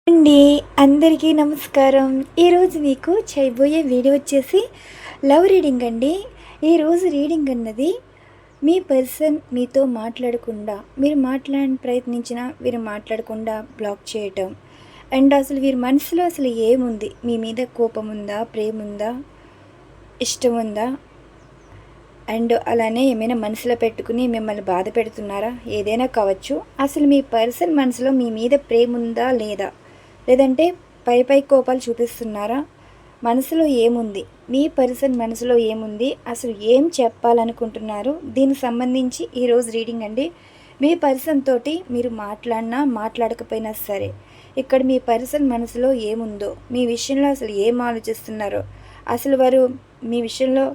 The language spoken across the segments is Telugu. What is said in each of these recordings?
అండి అందరికీ నమస్కారం. ఈరోజు మీకు చేయబోయే వీడియో వచ్చేసి లవ్ రీడింగ్ అండి. ఈరోజు రీడింగ్ అన్నది మీ పర్సన్ మీతో మాట్లాడకుండా, మీరు ప్రయత్నించినా వీరు మాట్లాడకుండా బ్లాక్ చేయటం. అండ్ అసలు వీరి మనసులో అసలు ఏముంది, మీ మీద కోపం ఉందా, ప్రేమ ఉందా, ఇష్టం ఉందా, అండ్ అలానే ఏమైనా మనసులో పెట్టుకుని మిమ్మల్ని బాధ పెడుతున్నారా, ఏదైనా కావచ్చు. అసలు మీ పర్సన్ మనసులో మీ మీద ప్రేమ ఉందా లేదా, లేదంటే పై కోపాలు చూపిస్తున్నారా, మనసులో ఏముంది, మీ పర్సన్ మనసులో ఏముంది, అసలు ఏం చెప్పాలనుకుంటున్నారు, దీనికి సంబంధించి ఈరోజు రీడింగ్ అండి. మీ పర్సన్ తోటి మీరు మాట్లాడినా మాట్లాడకపోయినా సరే, ఇక్కడ మీ పర్సన్ మనసులో ఏముందో, మీ విషయంలో అసలు ఏం ఆలోచిస్తున్నారో, అసలు వారు మీ విషయంలో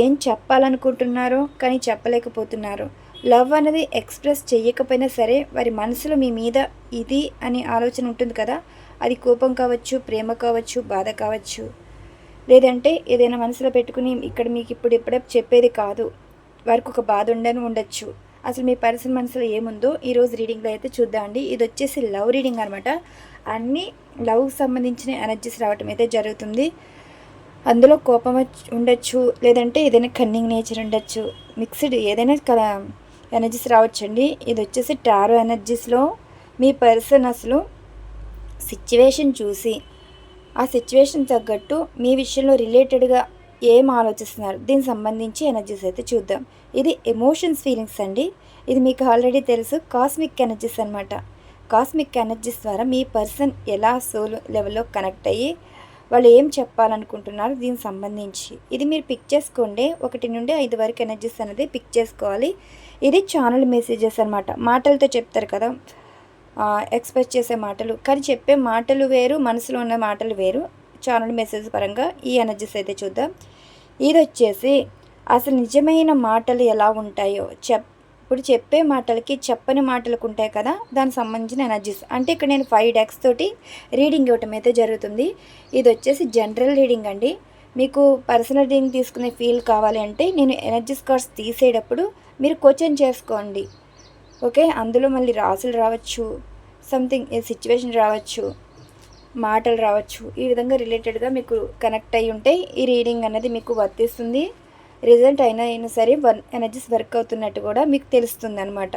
ఏం చెప్పాలనుకుంటున్నారో కానీ చెప్పలేకపోతున్నారు. లవ్ అనేది ఎక్స్ప్రెస్ చేయకపోయినా సరే వారి మనసులో మీ మీద ఇది అని ఆలోచన ఉంటుంది కదా. అది కోపం కావచ్చు, ప్రేమ కావచ్చు, బాధ కావచ్చు, లేదంటే ఏదైనా మనసులో పెట్టుకుని ఇక్కడ మీకు ఇప్పుడే చెప్పేది కాదు, వారికి ఒక బాధ ఉండొచ్చు. అసలు మీ పర్సన్ మనసులో ఏముందో ఈరోజు రీడింగ్లో అయితే చూద్దామండి. ఇది వచ్చేసి లవ్ రీడింగ్ అనమాట. అన్నీ లవ్కి సంబంధించిన ఎనర్జీస్ రావటం అయితే జరుగుతుంది. అందులో కోపం ఉండొచ్చు, లేదంటే ఏదైనా కన్నింగ్ నేచర్ ఉండొచ్చు, మిక్స్డ్ ఏదైనా ఎనర్జీస్ రావచ్చండి. ఇది వచ్చేసి టారో ఎనర్జీస్లో మీ పర్సన్ అసలు సిచ్యువేషన్ చూసి ఆ సిచ్యువేషన్ తగ్గట్టు మీ విషయంలో రిలేటెడ్గా ఏం ఆలోచిస్తున్నారు, దీనికి సంబంధించి ఎనర్జీస్ అయితే చూద్దాం. ఇది ఎమోషన్స్ ఫీలింగ్స్ అండి. ఇది మీకు ఆల్రెడీ తెలుసు, కాస్మిక్ ఎనర్జీస్ అనమాట. కాస్మిక్ ఎనర్జీస్ ద్వారా మీ పర్సన్ ఎలా సోల్ లెవెల్లో కనెక్ట్ అయ్యి వాళ్ళు ఏం చెప్పాలనుకుంటున్నారు దీనికి సంబంధించి ఇది మీరు పిక్ చేసుకోండి. 1 నుండి 5 వరకు ఎనర్జీస్ అనేది పిక్ చేసుకోవాలి. ఇది ఛానల్ మెసేజెస్ అనమాట. మాటలతో చెప్తారు కదా, ఎక్స్ప్రెస్ చేసే మాటలు, కానీ చెప్పే మాటలు వేరు, మనసులో ఉన్న మాటలు వేరు. ఛానల్ మెసేజ్ పరంగా ఈ ఎనర్జీస్ అయితే చూద్దాం. ఇది వచ్చేసి అసలు నిజమైన మాటలు ఎలా ఉంటాయో ఇప్పుడు చెప్పే మాటలకి చెప్పని మాటలకు ఉంటాయి కదా, దానికి సంబంధించిన ఎనర్జీస్. అంటే ఇక్కడ నేను 5 డెక్స్ తోటి రీడింగ్ ఇవ్వటం అయితే జరుగుతుంది. ఇది వచ్చేసి జనరల్ రీడింగ్ అండి. మీకు పర్సనల్ రీడింగ్ తీసుకునే ఫీల్ కావాలి అంటే నేను ఎనర్జీస్ కార్డ్స్ తీసేటప్పుడు మీరు క్వశ్చన్ చేసుకోండి, ఓకే. అందులో మళ్ళీ రాసులు రావచ్చు, సంథింగ్ సిచ్యువేషన్ రావచ్చు, మాటలు రావచ్చు. ఈ విధంగా రిలేటెడ్గా మీకు కనెక్ట్ అయ్యి ఉంటే ఈ రీడింగ్ అనేది మీకు వర్తిస్తుంది. రిజల్ట్ అయినా సరే ఎనర్జీస్ వర్క్ అవుతున్నట్టు కూడా మీకు తెలుస్తుంది అనమాట.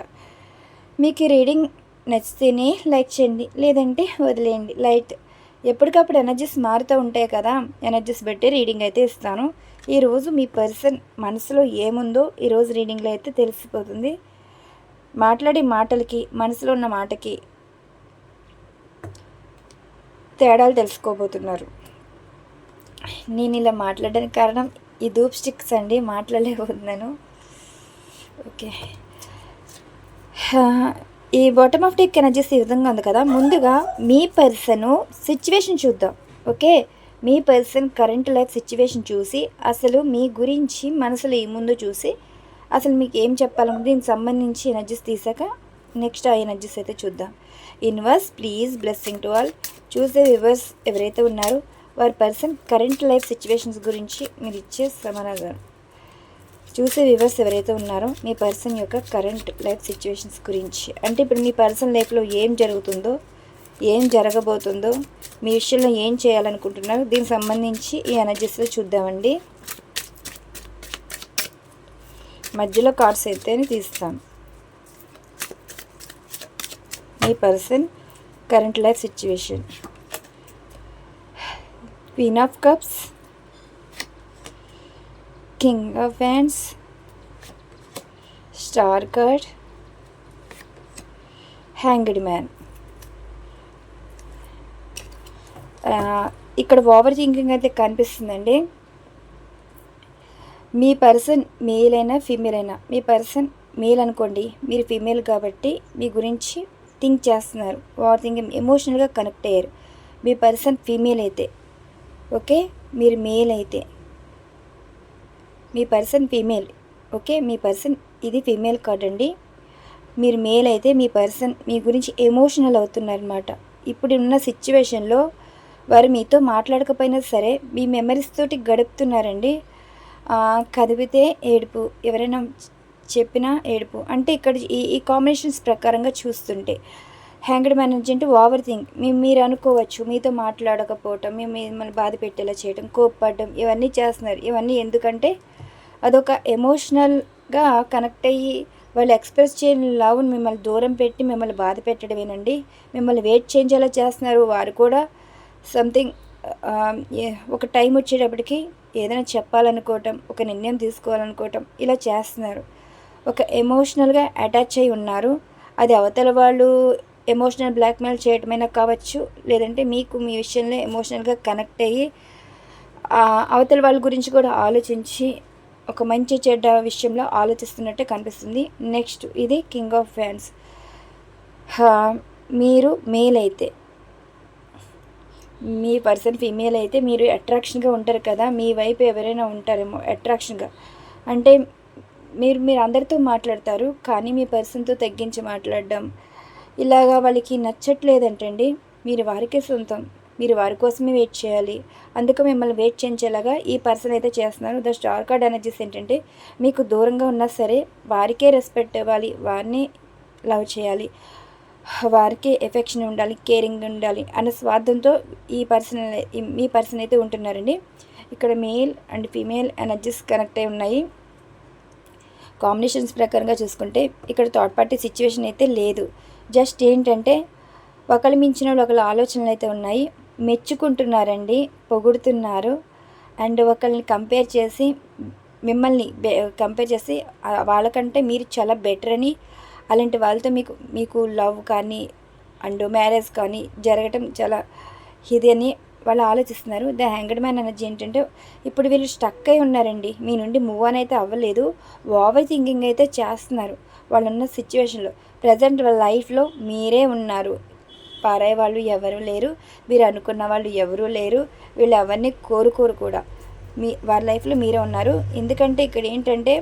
మీకు ఈ రీడింగ్ నచ్చితేనే లైక్ చేయండి, లేదంటే వదిలేయండి. లైట్ ఎప్పటికప్పుడు ఎనర్జీస్ మారుతూ ఉంటాయి కదా, ఎనర్జీస్ బట్టి రీడింగ్ అయితే ఇస్తాను. ఈరోజు మీ పర్సన్ మనసులో ఏముందో ఈరోజు రీడింగ్లో అయితే తెలిసిపోతుంది. మాట్లాడే మాటలకి, మనసులో ఉన్న మాటకి తేడాలు తెలుసుకోబోతున్నారు. నేను ఇలా మాట్లాడడానికి కారణం ఈ ధూప్ స్టిక్స్ అండి, మాట్లాడలేకపోతున్నాను. ఓకే, ఈ బాటమ్ ఆఫ్ డెక్ ఎనర్జీస్ ఈ విధంగా ఉంది కదా. ముందుగా మీ పర్సన్ సిచ్యువేషన్ చూద్దాం, ఓకే. మీ పర్సన్ కరెంట్ లైఫ్ సిచ్యువేషన్ చూసి అసలు మీ గురించి మనసులో ఏముందో చూసి అసలు మీకు ఏం చెప్పాలనుకుంటే దీనికి సంబంధించి ఎనర్జీస్ తీసాక నెక్స్ట్ ఆ ఎనర్జీస్ అయితే చూద్దాం. Universe please blessing to all. చూసే వ్యూవర్స్ ఎవరైతే ఉన్నారో వారి పర్సన్ కరెంట్ లైఫ్ సిచ్యువేషన్స్ గురించి మీరు ఇచ్చే సమాధానం. చూసే వ్యూవర్స్ ఎవరైతే ఉన్నారో మీ పర్సన్ యొక్క కరెంట్ లైఫ్ సిచ్యువేషన్స్ గురించి, అంటే ఇప్పుడు మీ పర్సన్ లైఫ్లో ఏం జరుగుతుందో, ఏం జరగబోతుందో, మీ విషయంలో ఏం చేయాలనుకుంటున్నారో దీనికి సంబంధించి ఈ ఎనర్జీస్లో చూద్దామండి. మధ్యలో కార్డ్స్ అయితే తీస్తాను. మీ person current life situation, queen of cups, king of wands, star card, hanged man. ఇక్కడ ఓవర్ థింకింగ్ అయితే కనిపిస్తుందండి. మీ పర్సన్ మేల్ అయినా ఫీమేల్ అయినా, మీ పర్సన్ మేల్ అనుకోండి, మీరు ఫీమేల్ కాబట్టి మీ గురించి థింక్ చేస్తున్నారు, ఓవర్ థింకింగ్, ఎమోషనల్గా కనెక్ట్ అయ్యారు. మీ పర్సన్ ఫీమేల్ అయితే ఓకే, మీరు మేల్ అయితే మీ పర్సన్ ఫీమేల్, ఓకే. మీ పర్సన్ ఇది ఫీమేల్ కార్డ్ అండి. మీరు మేల్ అయితే మీ పర్సన్ మీ గురించి ఎమోషనల్ అవుతున్నారన్నమాట. ఇప్పుడు ఉన్న సిచ్యువేషన్లో వారు మీతో మాట్లాడకపోయినా సరే మీ మెమరీస్ తోటి గడుపుతున్నారండి. కదిపితే ఏడుపు, ఎవరైనా చెప్పినా ఏడుపు. అంటే ఇక్కడ ఈ కాంబినేషన్స్ ప్రకారంగా చూస్తుంటే హ్యాంగ్డ్ మ్యాన్ అంటే ఓవర్ థింక్. మీరు అనుకోవచ్చు మీతో మాట్లాడకపోవటం, మేము మిమ్మల్ని బాధ పెట్టేలా చేయడం, కోప్పడడం, ఇవన్నీ చేస్తున్నారు. ఇవన్నీ ఎందుకంటే అదొక ఎమోషనల్గా కనెక్ట్ అయ్యి వాళ్ళు ఎక్స్ప్రెస్ చేయని లవ్ని మిమ్మల్ని దూరం పెట్టి మిమ్మల్ని బాధ పెట్టడమేనండి. మిమ్మల్ని వెయిట్ చేంజేలా చేస్తున్నారు. వారు కూడా సంథింగ్ ఒక టైం వచ్చేటప్పటికి ఏదైనా చెప్పాలనుకోవటం, ఒక నిర్ణయం తీసుకోవాలనుకోవటం ఇలా చేస్తున్నారు. ఒక ఎమోషనల్గా అటాచ్ అయి ఉన్నారు. అది అవతల వాళ్ళు ఎమోషనల్ బ్లాక్మెయిల్ చేయటమైనా కావచ్చు, లేదంటే మీకు మీ విషయంలో ఎమోషనల్గా కనెక్ట్ అయ్యి అవతల వాళ్ళ గురించి కూడా ఆలోచించి ఒక మంచి చెడ్డ విషయంలో ఆలోచిస్తున్నట్టే కనిపిస్తుంది. నెక్స్ట్ ఇది కింగ్ ఆఫ్ ఫ్యాన్స్. మీరు మేల్ అయితే, మీ పర్సన్ ఫీమేల్ అయితే మీరు అట్రాక్షన్గా ఉంటారు కదా, మీ వైపు ఎవరైనా ఉంటారేమో అట్రాక్షన్గా. అంటే మీరు అందరితో మాట్లాడతారు, కానీ మీ పర్సన్తో తగ్గించి మాట్లాడడం ఇలాగా వాళ్ళకి నచ్చట్లేదంటండి. మీరు వారికే సొంతం, మీరు వారి కోసమే వెయిట్ చేయాలి. అందుకే మిమ్మల్ని వెయిట్ చేయించేలాగా ఈ పర్సన్ అయితే చేస్తున్నారు. ద స్టార్ కార్డ్ ఎనర్జీస్ ఏంటంటే మీకు దూరంగా ఉన్నా సరే వారికే రెస్పెక్ట్ ఇవ్వాలి, వారిని లవ్ చేయాలి, వారికి ఎఫెక్షన్ ఉండాలి, కేరింగ్ ఉండాలి అన్న స్వార్థంతో మీ పర్సన్ అయితే ఉంటున్నారండి. ఇక్కడ male and female energies connect అయి ఉన్నాయి. కాంబినేషన్స్ ప్రకారంగా చూసుకుంటే ఇక్కడ థర్డ్ పార్టీ సిచ్యువేషన్ అయితే లేదు. జస్ట్ ఏంటంటే ఒకళ్ళు మించిన ఒకళ్ళ ఆలోచనలు అయితే ఉన్నాయి. మెచ్చుకుంటున్నారండి, పొగుడుతున్నారు. అండ్ ఒకళ్ళని కంపేర్ చేసి మిమ్మల్ని కంపేర్ చేసి వాళ్ళకంటే మీరు చాలా బెటర్ అని, అలాంటి వాళ్ళతో మీకు లవ్ కానీ అండ్ మ్యారేజ్ కానీ జరగటం చాలా ఇది అని వాళ్ళు ఆలోచిస్తున్నారు. ద హ్యాంగ్డ్ మ్యాన్ ఎనర్జీ ఏంటంటే ఇప్పుడు వీళ్ళు స్టక్ అయి ఉన్నారండి. మీ నుండి మూవ్ ఆన్ అయితే అవ్వలేదు, ఓవర్ థింకింగ్ అయితే చేస్తున్నారు. వాళ్ళు ఉన్న సిచ్యువేషన్లో ప్రజెంట్ వాళ్ళ లైఫ్లో మీరే ఉన్నారు, పారాయి వాళ్ళు ఎవరు లేరు, మీరు అనుకున్న వాళ్ళు ఎవరూ లేరు, వీళ్ళు ఎవరిని కోరుకోరు కూడా. వారి లైఫ్లో మీరే ఉన్నారు. ఎందుకంటే ఇక్కడ ఏంటంటే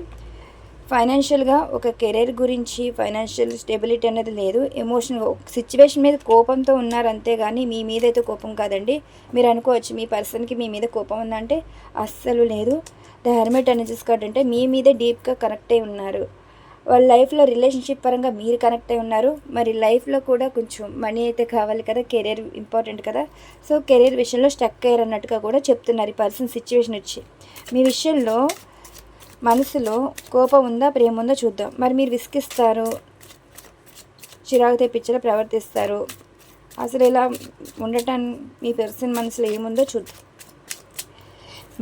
ఫైనాన్షియల్గా ఒక కెరీర్ గురించి ఫైనాన్షియల్ స్టెబిలిటీ అనేది లేదు. ఎమోషనల్గా ఒక సిచ్యువేషన్ మీద కోపంతో ఉన్నారు అంతేగాని మీ మీద అయితే కోపం కాదండి. మీరు అనుకోవచ్చు మీ పర్సన్కి మీ మీద కోపం ఉందంటే అస్సలు లేదు. ద హెర్మిట్ ఎనర్జీస్ కార్డ్ అంటే మీ మీదే డీప్గా కనెక్ట్ అయి ఉన్నారు. వాళ్ళ లైఫ్లో రిలేషన్షిప్ పరంగా మీరు కనెక్ట్ అయి ఉన్నారు. మరి లైఫ్లో కూడా కొంచెం మనీ అయితే కావాలి కదా, కెరీర్ ఇంపార్టెంట్ కదా. సో కెరీర్ విషయంలో స్టక్ అయ్యారు అన్నట్టుగా కూడా చెప్తున్నారు ఈ పర్సన్ సిచ్యువేషన్ వచ్చి. మీ విషయంలో మనసులో కోపం ఉందా, ప్రేమ ఉందా చూద్దాం. మరి మీరు విసిగిస్తారు, చిరాకు తెప్పించేలా ప్రవర్తిస్తారు. అసలు ఇలా ఉండటానికి మీ పర్సన్ మనసులో ఏముందో చూద్దాం.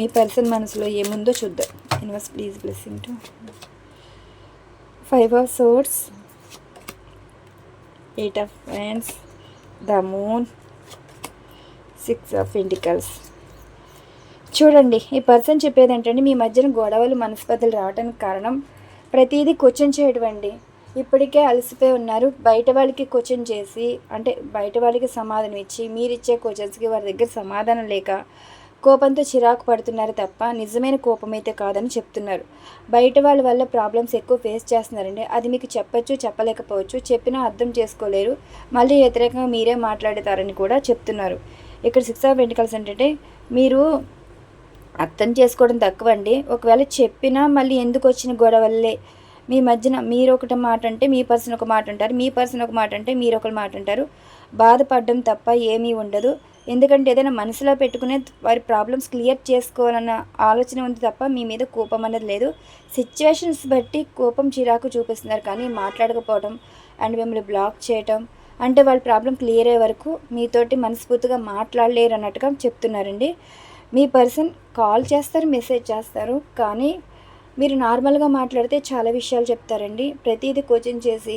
మీ పర్సన్ మనసులో ఏముందో చూద్దాం. Universe please blessing to 5 of swords, 8 of wands, the moon, 6 of pentacles. చూడండి ఈ పర్సన్ చెప్పేది ఏంటంటే మీ మధ్యన గొడవలు మనస్పర్ధలు రావడానికి కారణం ప్రతిదీ క్వశ్చన్ చేయడం అండి. ఇప్పటికే అలసిపోయి ఉన్నారు. బయట వాళ్ళకి క్వశ్చన్ చేసి, అంటే బయట వాళ్ళకి సమాధానం ఇచ్చి మీరిచ్చే క్వశ్చన్స్కి వారి దగ్గర సమాధానం లేక కోపంతో చిరాకు పడుతున్నారు తప్ప నిజమైన కోపం అయితే కాదని చెప్తున్నారు. బయట వాళ్ళ వల్ల ప్రాబ్లమ్స్ ఎక్కువ ఫేస్ చేస్తున్నారండి. అది మీకు చెప్పచ్చు, చెప్పలేకపోవచ్చు, చెప్పినా అర్థం చేసుకోలేరు, మళ్ళీ వ్యతిరేకంగా మీరే మాట్లాడతారని కూడా చెప్తున్నారు. ఇక్కడ 6 of pentacles ఏంటంటే మీరు అర్థం చేసుకోవడం తక్కువ అండి. ఒకవేళ చెప్పినా మళ్ళీ ఎందుకు వచ్చిన గొడవల్లే మీ మధ్యన మీరు ఒకటి మాట అంటే మీ పర్సన్ ఒక మాట అంటారు, మీ పర్సన్ ఒక మాట అంటే మీరు ఒక మాట అంటారు. బాధపడడం తప్ప ఏమీ ఉండదు. ఎందుకంటే ఏదైనా మనసులో పెట్టుకునే వారి ప్రాబ్లమ్స్ క్లియర్ చేసుకోవాలన్న ఆలోచన ఉంది తప్ప మీ మీద కోపం అనేది లేదు. సిచ్యువేషన్స్ బట్టి కోపం చిరాకు చూపిస్తున్నారు, కానీ మాట్లాడకపోవడం అండ్ మిమ్మల్ని బ్లాక్ చేయటం అంటే వాళ్ళ ప్రాబ్లం క్లియర్ అయ్యే వరకు మీతోటి మనస్ఫూర్తిగా మాట్లాడలేరు అన్నట్టుగా చెప్తున్నారండి. మీ పర్సన్ కాల్ చేస్తారు, మెసేజ్ చేస్తారు, కానీ మీరు నార్మల్గా మాట్లాడితే చాలా విషయాలు చెప్తారండి. ప్రతిదీ కోచింగ్ చేసి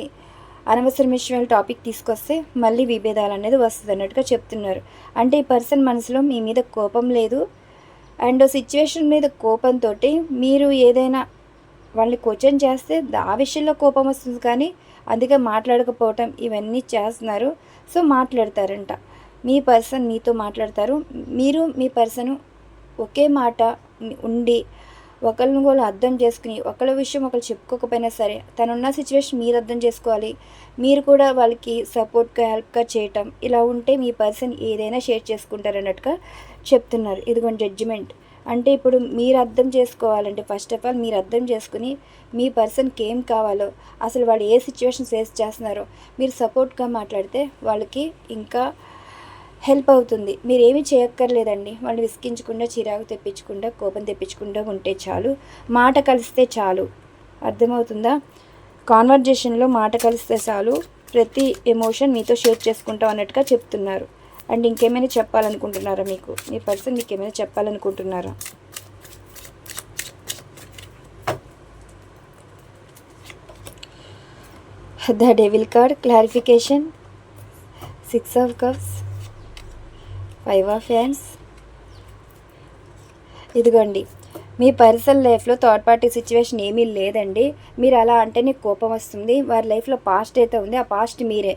అనవసరం విషయాల టాపిక్ తీసుకొస్తే మళ్ళీ విభేదాలు అనేది వస్తుంది అన్నట్టుగా చెప్తున్నారు. అంటే ఈ పర్సన్ మనసులో మీ మీద కోపం లేదు అండ్ సిచ్యువేషన్ మీద కోపంతో మీరు ఏదైనా వాళ్ళని క్వశ్చన్ చేస్తే ఆ విషయంలో కోపం వస్తుంది, కానీ అందుకే మాట్లాడకపోవటం ఇవన్నీ చేస్తున్నారు. సో మాట్లాడతారంట. మీ పర్సన్ మీతో మాట్లాడతారు, మీరు మీ పర్సన్ ఒకే మాట ఉండి ఒకరిని కూడా అర్థం చేసుకుని ఒకళ్ళ విషయం ఒకరు చెప్పుకోకపోయినా సరే తనున్న సిచ్యువేషన్ మీరు అర్థం చేసుకోవాలి, మీరు కూడా వాళ్ళకి సపోర్ట్గా హెల్ప్గా చేయటం, ఇలా ఉంటే మీ పర్సన్ ఏదైనా షేర్ చేసుకుంటారు అన్నట్టుగా చెప్తున్నారు. ఇదిగోండి జడ్జిమెంట్ అంటే ఇప్పుడు మీరు అర్థం చేసుకోవాలంటే ఫస్ట్ ఆఫ్ ఆల్ మీరు అర్థం చేసుకుని మీ పర్సన్కి ఏం కావాలో, అసలు వాళ్ళు ఏ సిచ్యువేషన్ ఫేస్ చేస్తున్నారో మీరు సపోర్ట్గా మాట్లాడితే వాళ్ళకి ఇంకా హెల్ప్ అవుతుంది. మీరేమీ చేయక్కర్లేదండి. వాళ్ళు విసిగించకుండా, చిరాకు తెప్పించకుండా, కోపం తెప్పించకుండా ఉంటే చాలు. మాట కలిస్తే చాలు. అర్థమవుతుందా? కాన్వర్జేషన్లో మాట కలిస్తే చాలు, ప్రతి ఎమోషన్ మీతో షేర్ చేసుకుంటాం అన్నట్టుగా చెప్తున్నారు. అండ్ ఇంకేమైనా చెప్పాలనుకుంటున్నారా? మీ పర్సన్ మీకు ఏమైనా చెప్పాలనుకుంటున్నారా? The devil card clarification, 6 of cups, 5 of wands. ఇదిగోండి, మీ పర్సనల్ లైఫ్లో థర్డ్ పార్టీ సిచ్యువేషన్ ఏమీ లేదండి. మీరు అలా అంటేనే కోపం వస్తుంది. వారి లైఫ్లో పాస్ట్ అయితే ఉంది, ఆ పాస్ట్ మీరే.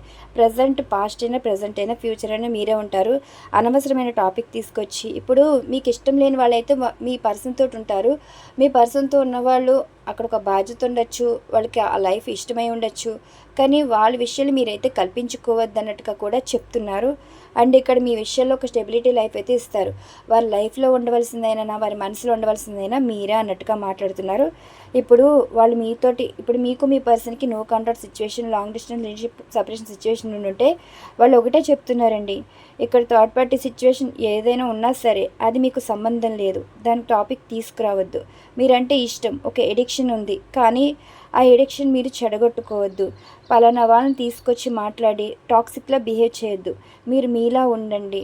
పాస్ట్ అయినా ప్రజెంట్ అయినా ఫ్యూచర్ అయినా మీరే ఉంటారు. అనవసరమైన టాపిక్ తీసుకొచ్చి ఇప్పుడు మీకు ఇష్టం లేని వాళ్ళైతే మీ పర్సన్తో ఉంటారు. మీ పర్సన్తో ఉన్నవాళ్ళు అక్కడ ఒక బాధ్యత ఉండొచ్చు, వాళ్ళకి ఆ లైఫ్ ఇష్టమై ఉండొచ్చు, కానీ వాళ్ళ విషయాలు మీరైతే కల్పించుకోవద్దు అన్నట్టుగా కూడా చెప్తున్నారు. అండ్ ఇక్కడ మీ విషయంలో ఒక స్టెబిలిటీ లైఫ్ అయితే ఇస్తారు. వారి లైఫ్లో ఉండవలసిందైనా, వారి మనసులో ఉండవలసిందైనా మీరే అన్నట్టుగా మాట్లాడుతున్నారు. ఇప్పుడు వాళ్ళు మీతోటి, ఇప్పుడు మీకు మీ పర్సన్కి no contact situation, long distance relationship separation situation ఉంటే వాళ్ళు ఒకటే చెప్తున్నారండి. ఇక్కడ థర్డ్ పార్టీ సిచ్యువేషన్ ఏదైనా ఉన్నా సరే అది మీకు సంబంధం లేదు, దాని టాపిక్ తీసుకురావద్దు. మీరంటే ఇష్టం, ఒక ఎడిక్షన్ ఉంది, కానీ ఆ ఎడిక్షన్ మీరు చెడగొట్టుకోవద్దు. పలానా వాళ్ళని తీసుకొచ్చి మాట్లాడి టాక్సిక్లా బిహేవ్ చేయొద్దు. మీరు మీలా ఉండండి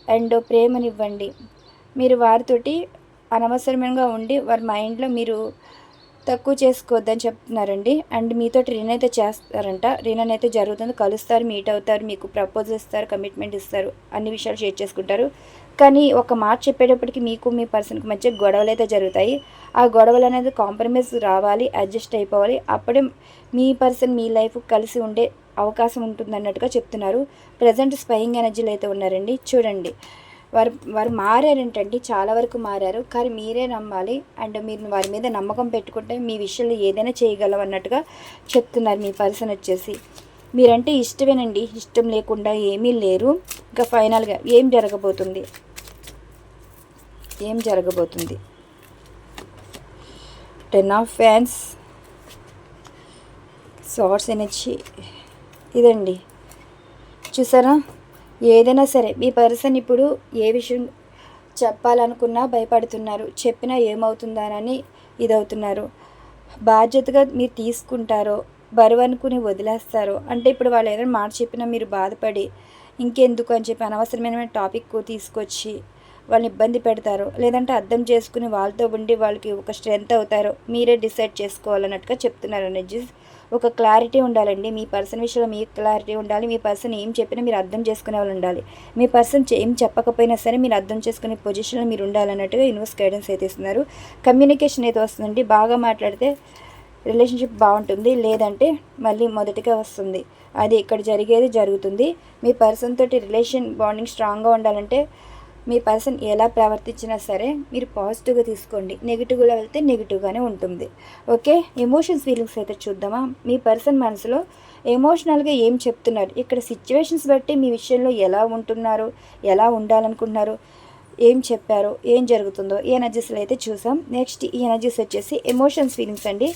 అండ్ ప్రేమనివ్వండి. మీరు వారితోటి అనవసరంగా ఉండి వారి మైండ్లో మీరు తక్కువ చేసుకోవద్దని చెప్తున్నారండి. అండ్ మీతోటి రీన్ అయితే చేస్తారంట. రీన్ అయితే జరుగుతుంది, కలుస్తారు, మీట్ అవుతారు, మీకు ప్రపోజల్ ఇస్తారు, కమిట్మెంట్ ఇస్తారు, అన్ని విషయాలు షేర్ చేసుకుంటారు. కానీ ఒక మాట చెప్పేటప్పటికి మీకు మీ పర్సన్కి మధ్య గొడవలు అయితే జరుగుతాయి. ఆ గొడవలు అనేది కాంప్రమైజ్ రావాలి, అడ్జస్ట్ అయిపోవాలి. అప్పుడే మీ పర్సన్ మీ లైఫ్ కలిసి ఉండే అవకాశం ఉంటుంది అన్నట్టుగా చెప్తున్నారు. ప్రజెంట్ స్పైయింగ్ ఎనర్జీలు అయితే ఉన్నారండి. చూడండి, వారు మారారంటండి, చాలా వరకు మారారు. కానీ మీరే నమ్మాలి అండ్ మీరు వారి మీద నమ్మకం పెట్టుకుంటే మీ విషయంలో ఏదైనా చేయగలం అన్నట్టుగా చెప్తున్నారు మీ పర్సన్ వచ్చేసి. మీరంటే ఇష్టమేనండి, ఇష్టం లేకుండా ఏమీ లేరు. ఇంకా ఫైనల్గా ఏం జరగబోతుంది? ఏం జరగబోతుంది? 10 ఆఫ్ ఫ్యాన్స్, సార్ట్స్ ఎనర్జీ. ఇదండి, చూసారా? ఏదైనా సరే మీ పర్సన్ ఇప్పుడు ఏ విషయం చెప్పాలనుకున్నా భయపడుతున్నారు, చెప్పినా ఏమవుతుందానని ఇదవుతున్నారు. బాధ్యతగా మీరు తీసుకుంటారో, బరువు అనుకుని వదిలేస్తారో. అంటే ఇప్పుడు వాళ్ళు ఏదైనా మాట చెప్పినా మీరు బాధపడి ఇంకెందుకు అని చెప్పి అనవసరమైన టాపిక్ తీసుకొచ్చి వాళ్ళని ఇబ్బంది పెడతారు, లేదంటే అర్థం చేసుకుని వాళ్ళతో ఉండి వాళ్ళకి ఒక స్ట్రెంత్ అవుతారో మీరే డిసైడ్ చేసుకోవాలన్నట్టుగా చెప్తున్నారు ఎనర్జీస్. ఒక క్లారిటీ ఉండాలండి, మీ పర్సన్ విషయంలో మీకు క్లారిటీ ఉండాలి. మీ పర్సన్ ఏం చెప్పినా మీరు అర్థం చేసుకునే వాళ్ళు ఉండాలి. మీ పర్సన్ ఏం చెప్పకపోయినా సరే మీరు అర్థం చేసుకునే పొజిషన్లో మీరు ఉండాలన్నట్టుగా యూనివర్స్ గైడెన్స్ అయితే ఇస్తున్నారు. కమ్యూనికేషన్ అయితే వస్తుందండి, బాగా మాట్లాడితే రిలేషన్షిప్ బాగుంటుంది, లేదంటే మళ్ళీ మొదటిగా వస్తుంది. అది ఇక్కడ జరిగేది జరుగుతుంది. మీ పర్సన్ తోటి రిలేషన్ బాండింగ్ స్ట్రాంగ్గా ఉండాలంటే మీ పర్సన్ ఎలా ప్రవర్తించినా సరే మీరు పాజిటివ్గా తీసుకోండి. నెగిటివ్గా వెళ్తే నెగిటివ్గానే ఉంటుంది. ఓకే, ఎమోషన్స్ ఫీలింగ్స్ అయితే చూద్దామా? మీ పర్సన్ మనసులో ఎమోషనల్గా ఏం చెప్తున్నారు, ఇక్కడ సిచ్యువేషన్స్ బట్టి మీ విషయంలో ఎలా ఉంటున్నారు, ఎలా ఉండాలనుకుంటున్నారు, ఏం చెప్పారో, ఏం జరుగుతుందో ఈ ఎనర్జీస్లో అయితే చూసాం. నెక్స్ట్ ఈ ఎనర్జీస్ వచ్చేసి ఎమోషన్స్ ఫీలింగ్స్ అండి.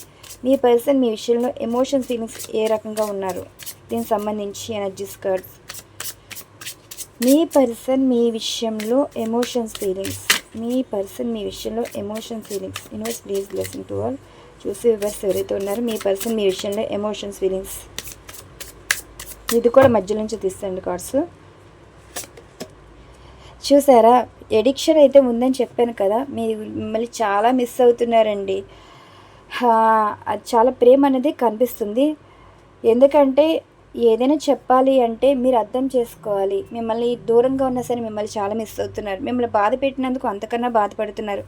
మీ పర్సన్ మీ విషయంలో ఎమోషన్స్ ఫీలింగ్స్ ఏ రకంగా ఉన్నారు, దీనికి సంబంధించి ఎనర్జీస్ కార్డ్స్. మీ పర్సన్ మీ విషయంలో ఎమోషన్స్ ఫీలింగ్స్, మీ పర్సన్ మీ విషయంలో emotions feelings. Universe please blessing to all. చూసి వివర్స్ ఎవరైతే ఉన్నారో మీ పర్సన్ మీ విషయంలో ఎమోషన్స్ ఫీలింగ్స్. ఇది కూడా మధ్య నుంచి తీస్తాండి కార్డ్స్. చూసారా, ఎడిక్షన్ అయితే ఉందని చెప్పాను కదా, మిమ్మల్ని చాలా మిస్ అవుతున్నారండి. అది చాలా ప్రేమ అనేది కనిపిస్తుంది. ఎందుకంటే ఏదైనా చెప్పాలి అంటే మీరు అర్థం చేసుకోవాలి. మిమ్మల్ని దూరంగా ఉన్నా సరే మిమ్మల్ని చాలా మిస్ అవుతున్నారు. మిమ్మల్ని బాధ పెట్టినందుకు అంతకన్నా బాధపడుతున్నారు.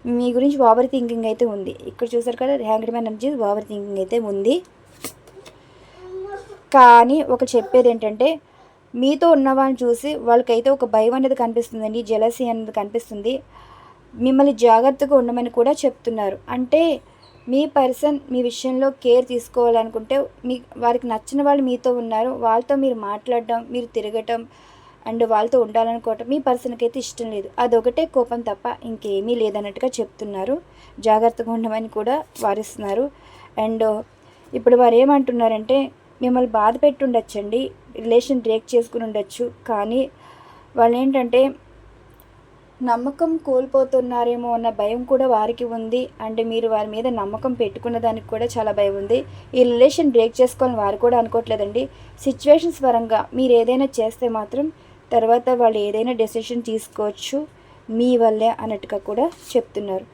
మీ గురించి ఓవర్ థింకింగ్ అయితే ఉంది. ఇక్కడ చూసారు కదా, hanged man energy, over thinking అయితే ఉంది. కానీ ఒక చెప్పేది ఏంటంటే మీతో ఉన్న వాళ్ళని చూసి వాళ్ళకైతే ఒక భయం అనేది కనిపిస్తుందండి, జెలసీ అనేది కనిపిస్తుంది. మిమ్మల్ని జాగ్రత్తగా ఉండమని కూడా చెప్తున్నారు. అంటే మీ పర్సన్ మీ విషయంలో కేర్ తీసుకోవాలనుకుంటే వారికి నచ్చిన వాళ్ళు మీతో ఉన్నారు, వాళ్ళతో మీరు మాట్లాడడం, మీరు తిరగటం అండ్ వాళ్ళతో ఉండాలనుకోవటం మీ పర్సన్కి అయితే ఇష్టం లేదు. అదొకటే కోపం తప్ప ఇంకేమీ లేదన్నట్టుగా చెప్తున్నారు. జాగ్రత్తగా ఉండమని కూడా వారిస్తున్నారు. అండ్ ఇప్పుడు వారు ఏమంటున్నారంటే మిమ్మల్ని బాధ పెట్టి ఉండొచ్చండి, రిలేషన్ బ్రేక్ చేసుకుని ఉండొచ్చు, కానీ వాళ్ళు ఏంటంటే నమ్మకం కోల్పోతున్నారేమో అన్న భయం కూడా వారికి ఉంది. అంటే మీరు వారి మీద నమ్మకం పెట్టుకున్న దానికి కూడా చాలా భయం ఉంది. ఈ రిలేషన్ బ్రేక్ చేసుకోవాలని వారు కూడా అనుకోవట్లేదండి. సిచ్యువేషన్స్ పరంగా మీరు ఏదైనా చేస్తే మాత్రం తర్వాత వాళ్ళు ఏదైనా డెసిషన్ తీసుకోవచ్చు మీ వల్లే అన్నట్టుగా కూడా చెప్తున్నారు.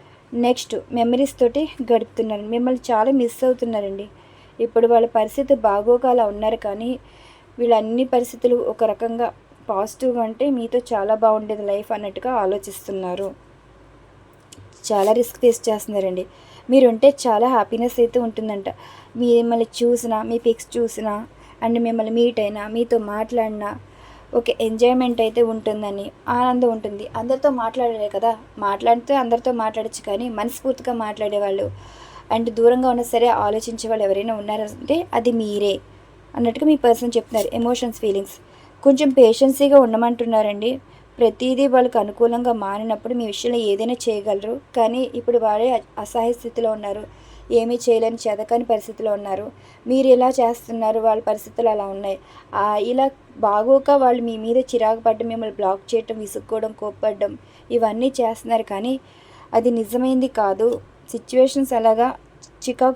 నెక్స్ట్ మెమరీస్ తోటి గడుపుతున్నారు. మిమ్మల్ని చాలా మిస్ అవుతున్నారండి. ఇప్పుడు వాళ్ళ పరిస్థితి బాగోక అలా ఉన్నారు, కానీ వీళ్ళన్ని పరిస్థితులు ఒక రకంగా పాజిటివ్గా అంటే మీతో చాలా బాగుండేది లైఫ్ అన్నట్టుగా ఆలోచిస్తున్నారు. చాలా రిస్క్ ఫేస్ చేస్తున్నారండి. మీరుంటే చాలా హ్యాపీనెస్ అయితే ఉంటుందంట. మిమ్మల్ని చూసినా, మీ పిక్స్ చూసినా, అండ్ మిమ్మల్ని మీట్ అయినా, మీతో మాట్లాడినా ఒక ఎంజాయ్మెంట్ అయితే ఉంటుందని, ఆనందం ఉంటుంది. అందరితో మాట్లాడలే కదా, మాట్లాడితే అందరితో మాట్లాడచ్చు, కానీ మనస్ఫూర్తిగా మాట్లాడేవాళ్ళు అండ్ దూరంగా ఉన్నా సరే ఆలోచించే వాళ్ళు ఎవరైనా ఉన్నారంటే అది మీరే అన్నట్టుగా మీ పర్సన్ చెప్తున్నారు. ఎమోషన్స్, ఫీలింగ్స్ కొంచెం పేషెన్సీగా ఉండమంటున్నారండి. ప్రతిదీ వాళ్ళకి అనుకూలంగా మారినప్పుడు మీ విషయంలో ఏదైనా చేయగలరు, కానీ ఇప్పుడు వాళ్ళే అసహాయ స్థితిలో ఉన్నారు. ఏమీ చేయలేని చేతకాని పరిస్థితిలో ఉన్నారు. మీరు ఎలా చేస్తున్నారు, వాళ్ళ పరిస్థితులు అలా ఉన్నాయి. ఇలా బాగోక వాళ్ళు మీ మీద చిరాకు పడ్డం, మిమ్మల్ని బ్లాక్ చేయటం, విసుక్కోవడం, కోప్పడడం ఇవన్నీ చేస్తున్నారు, కానీ అది నిజమైంది కాదు. సిచ్యువేషన్స్ అలాగా